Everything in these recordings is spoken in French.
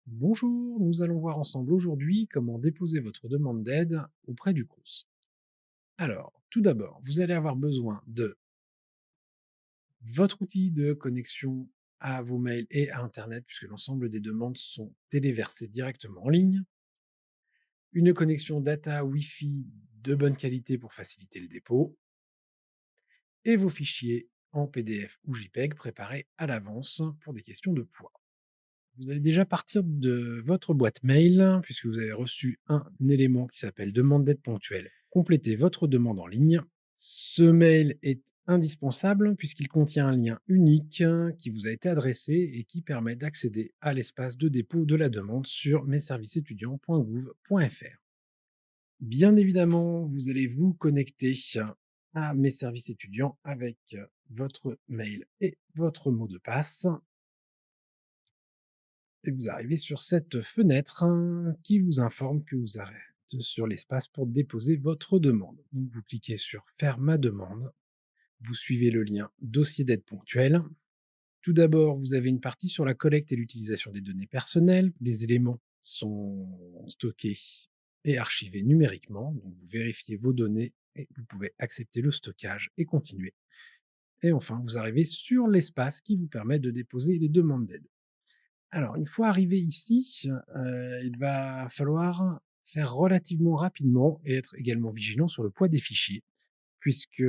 Bonjour, nous allons voir ensemble aujourd'hui comment déposer votre demande d'aide auprès du CRUS. Alors, tout d'abord, vous allez avoir besoin de votre outil de connexion à vos mails et à Internet, puisque l'ensemble des demandes sont téléversées directement en ligne, une connexion data Wi-Fi de bonne qualité pour faciliter le dépôt, et vos fichiers en PDF ou JPEG préparés à l'avance pour des questions de poids. Vous allez déjà partir de votre boîte mail, puisque vous avez reçu un élément qui s'appelle demande d'aide ponctuelle. Complétez votre demande en ligne. Ce mail est indispensable puisqu'il contient un lien unique qui vous a été adressé et qui permet d'accéder à l'espace de dépôt de la demande sur messervicesétudiants.gouv.fr. Bien évidemment, vous allez vous connecter à Mes services étudiants avec votre mail et votre mot de passe et vous arrivez sur cette fenêtre qui vous informe que vous êtes sur l'espace pour déposer votre demande. Donc vous cliquez sur Faire ma demande, vous suivez le lien Dossier d'aide ponctuelle. Tout d'abord, vous avez une partie sur la collecte et l'utilisation des données personnelles. Les éléments sont stockés et archivés numériquement, donc vous vérifiez vos données et vous pouvez accepter le stockage et continuer. Et enfin, vous arrivez sur l'espace qui vous permet de déposer les demandes d'aide. Alors, une fois arrivé ici, il va falloir faire relativement rapidement et être également vigilant sur le poids des fichiers, puisque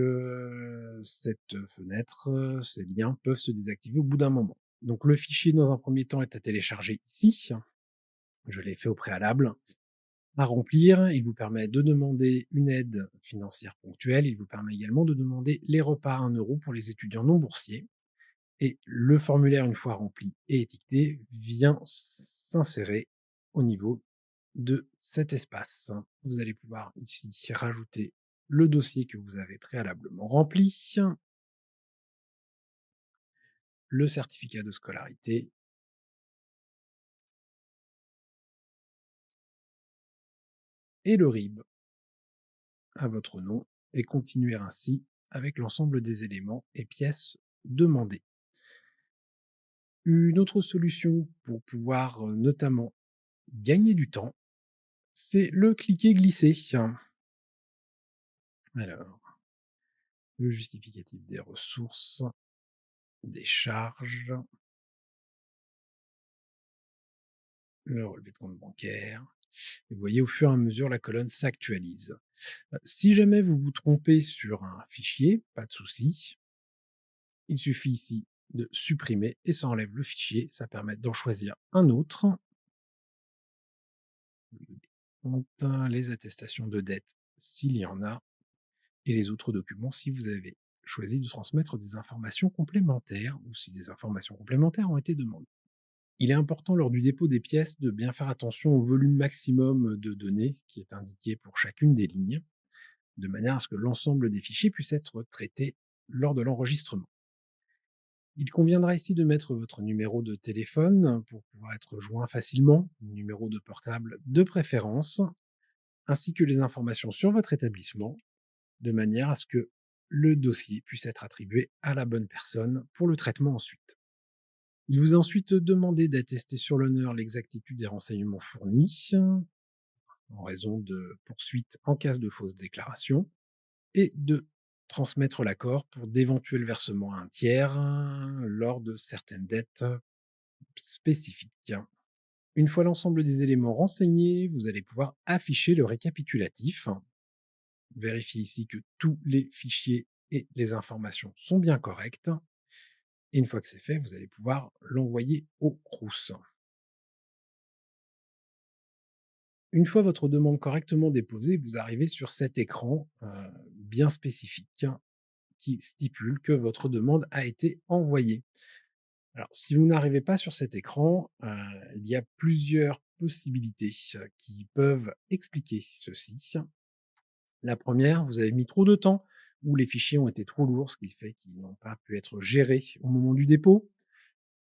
cette fenêtre, ces liens peuvent se désactiver au bout d'un moment. Donc le fichier, dans un premier temps, est à télécharger ici. Je l'ai fait au préalable. À remplir, il vous permet de demander une aide financière ponctuelle. Il vous permet également de demander les repas à 1 € pour les étudiants non boursiers. Et le formulaire, une fois rempli et étiqueté, vient s'insérer au niveau de cet espace. Vous allez pouvoir ici rajouter le dossier que vous avez préalablement rempli, le certificat de scolarité et le RIB à votre nom et continuer ainsi avec l'ensemble des éléments et pièces demandées. Une autre solution pour pouvoir notamment gagner du temps, c'est le cliquer-glisser. Alors, le justificatif des ressources, des charges, le relevé de compte bancaire. Et vous voyez, au fur et à mesure, la colonne s'actualise. Si jamais vous vous trompez sur un fichier, pas de souci. Il suffit ici de supprimer et ça enlève le fichier. Ça permet d'en choisir un autre. Les attestations de dette, s'il y en a, et les autres documents si vous avez choisi de transmettre des informations complémentaires ou si des informations complémentaires ont été demandées. Il est important lors du dépôt des pièces de bien faire attention au volume maximum de données qui est indiqué pour chacune des lignes, de manière à ce que l'ensemble des fichiers puisse être traité lors de l'enregistrement. Il conviendra ici de mettre votre numéro de téléphone pour pouvoir être joint facilement, numéro de portable de préférence, ainsi que les informations sur votre établissement, de manière à ce que le dossier puisse être attribué à la bonne personne pour le traitement ensuite. Il vous est ensuite demandé d'attester sur l'honneur l'exactitude des renseignements fournis, en raison de poursuites en cas de fausse déclaration, et de transmettre l'accord pour d'éventuels versements à un tiers lors de certaines dettes spécifiques. Une fois l'ensemble des éléments renseignés, vous allez pouvoir afficher le récapitulatif. Vérifiez ici que tous les fichiers et les informations sont bien corrects. Et une fois que c'est fait, vous allez pouvoir l'envoyer au CRUS. Une fois votre demande correctement déposée, vous arrivez sur cet écran bien spécifique qui stipule que votre demande a été envoyée. Alors, si vous n'arrivez pas sur cet écran, il y a plusieurs possibilités qui peuvent expliquer ceci. La première, vous avez mis trop de temps ou les fichiers ont été trop lourds, ce qui fait qu'ils n'ont pas pu être gérés au moment du dépôt.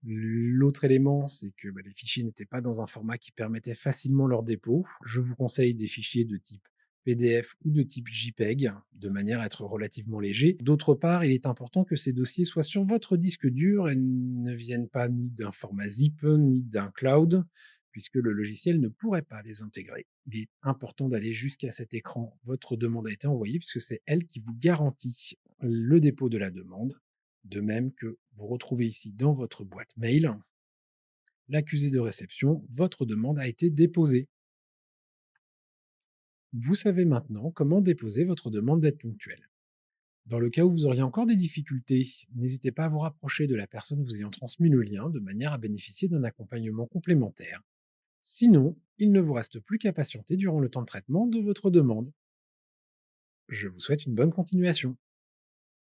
L'autre élément, c'est que les fichiers n'étaient pas dans un format qui permettait facilement leur dépôt. Je vous conseille des fichiers de type PDF ou de type JPEG, de manière à être relativement léger. D'autre part, il est important que ces dossiers soient sur votre disque dur et ne viennent pas ni d'un format zip, ni d'un cloud, puisque le logiciel ne pourrait pas les intégrer. Il est important d'aller jusqu'à cet écran. Votre demande a été envoyée puisque c'est elle qui vous garantit le dépôt de la demande. De même que vous retrouvez ici dans votre boîte mail l'accusé de réception, votre demande a été déposée. Vous savez maintenant comment déposer votre demande d'aide ponctuelle. Dans le cas où vous auriez encore des difficultés, n'hésitez pas à vous rapprocher de la personne vous ayant transmis le lien de manière à bénéficier d'un accompagnement complémentaire. Sinon, il ne vous reste plus qu'à patienter durant le temps de traitement de votre demande. Je vous souhaite une bonne continuation.